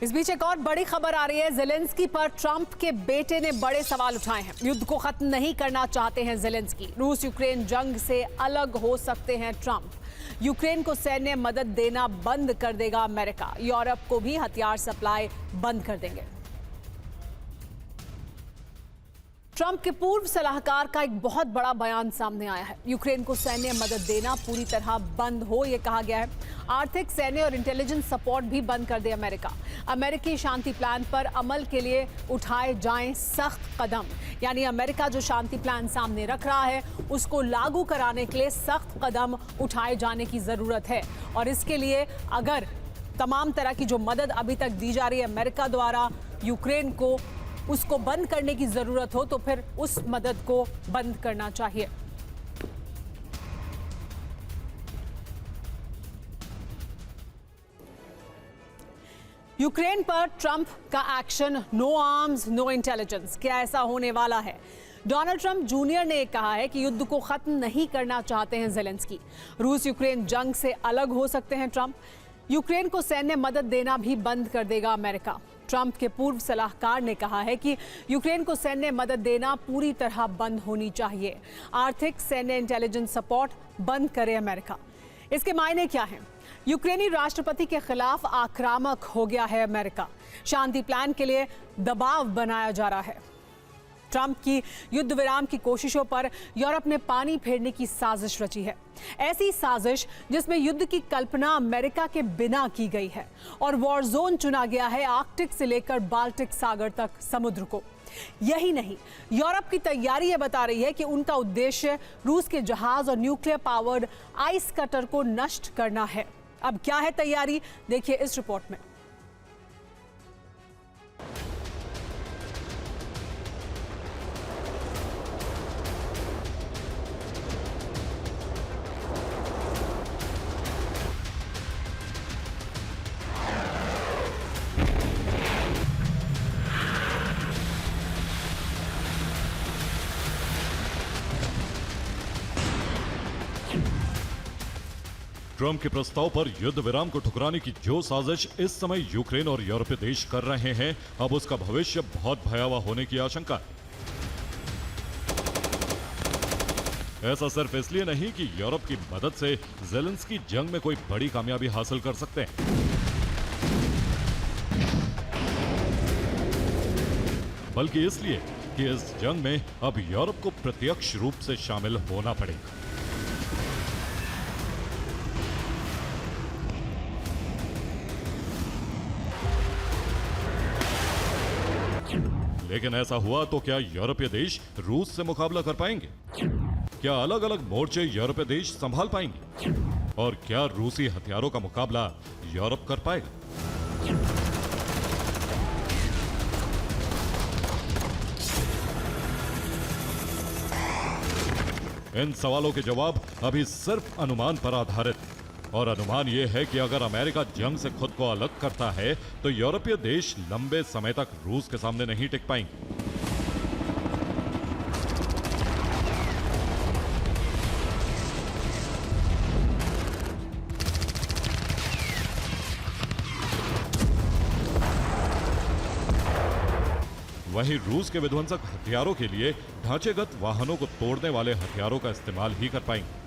इस बीच एक और बड़ी खबर आ रही है। ज़ेलेंस्की पर ट्रंप के बेटे ने बड़े सवाल उठाए हैं। युद्ध को खत्म नहीं करना चाहते हैं ज़ेलेंस्की। रूस यूक्रेन जंग से अलग हो सकते हैं ट्रंप। यूक्रेन को सैन्य मदद देना बंद कर देगा अमेरिका। यूरोप को भी हथियार सप्लाई बंद कर देंगे। ट्रंप के पूर्व सलाहकार का एक बहुत बड़ा बयान सामने आया है। यूक्रेन को सैन्य मदद देना पूरी तरह बंद हो, यह कहा गया है। आर्थिक, सैन्य और इंटेलिजेंस सपोर्ट भी बंद कर दे अमेरिका। अमेरिकी शांति प्लान पर अमल के लिए उठाए जाएं सख्त कदम। यानी अमेरिका जो शांति प्लान सामने रख रहा है उसको लागू कराने के लिए सख्त कदम उठाए जाने की जरूरत है। और इसके लिए अगर तमाम तरह की जो मदद अभी तक दी जा रही है अमेरिका द्वारा यूक्रेन को, उसको बंद करने की जरूरत हो तो फिर उस मदद को बंद करना चाहिए। यूक्रेन पर ट्रंप का action, no arms no intelligence, क्या ऐसा होने वाला है? डोनाल्ड ट्रंप जूनियर ने कहा है कि युद्ध को खत्म नहीं करना चाहते हैं ज़ेलेंस्की। रूस यूक्रेन जंग से अलग हो सकते हैं ट्रंप। यूक्रेन को सैन्य मदद देना भी बंद कर देगा अमेरिका। ट्रंप के पूर्व सलाहकार ने कहा है कि यूक्रेन को सैन्य मदद देना पूरी तरह बंद होनी चाहिए। आर्थिक, सैन्य, इंटेलिजेंस सपोर्ट बंद करे अमेरिका। इसके मायने क्या हैं? यूक्रेनी राष्ट्रपति के खिलाफ आक्रामक हो गया है अमेरिका। शांति प्लान के लिए दबाव बनाया जा रहा है। ट्रंप की युद्ध विराम की कोशिशों पर यूरोप ने पानी फेरने की साजिश रची है। ऐसी साजिश जिसमें युद्ध की कल्पना अमेरिका के बिना की गई है और वॉर जोन चुना गया है आर्कटिक से लेकर बाल्टिक सागर तक समुद्र को। यही नहीं, यूरोप की तैयारी ये बता रही है कि उनका उद्देश्य रूस के जहाज और न्यूक्लियर पावर्ड आइस कटर को नष्ट करना है। अब क्या है तैयारी, देखिए इस रिपोर्ट में। ट्रंप के प्रस्ताव पर युद्ध विराम को ठुकराने की जो साजिश इस समय यूक्रेन और यूरोपीय देश कर रहे हैं, अब उसका भविष्य बहुत भयावह होने की आशंका है। ऐसा सिर्फ इसलिए नहीं कि यूरोप की मदद से ज़ेलेंस्की जंग में कोई बड़ी कामयाबी हासिल कर सकते हैं, बल्कि इसलिए कि इस जंग में अब यूरोप को प्रत्यक्ष रूप से शामिल होना पड़ेगा। लेकिन ऐसा हुआ तो क्या यूरोपीय देश रूस से मुकाबला कर पाएंगे? क्या अलग अलग मोर्चे यूरोपीय देश संभाल पाएंगे? और क्या रूसी हथियारों का मुकाबला यूरोप कर पाएगा? इन सवालों के जवाब अभी सिर्फ अनुमान पर आधारित है। और अनुमान यह है कि अगर अमेरिका जंग से खुद को अलग करता है तो यूरोपीय देश लंबे समय तक रूस के सामने नहीं टिक पाएंगे। वहीं रूस के विध्वंसक हथियारों के लिए ढांचेगत वाहनों को तोड़ने वाले हथियारों का इस्तेमाल ही कर पाएंगे।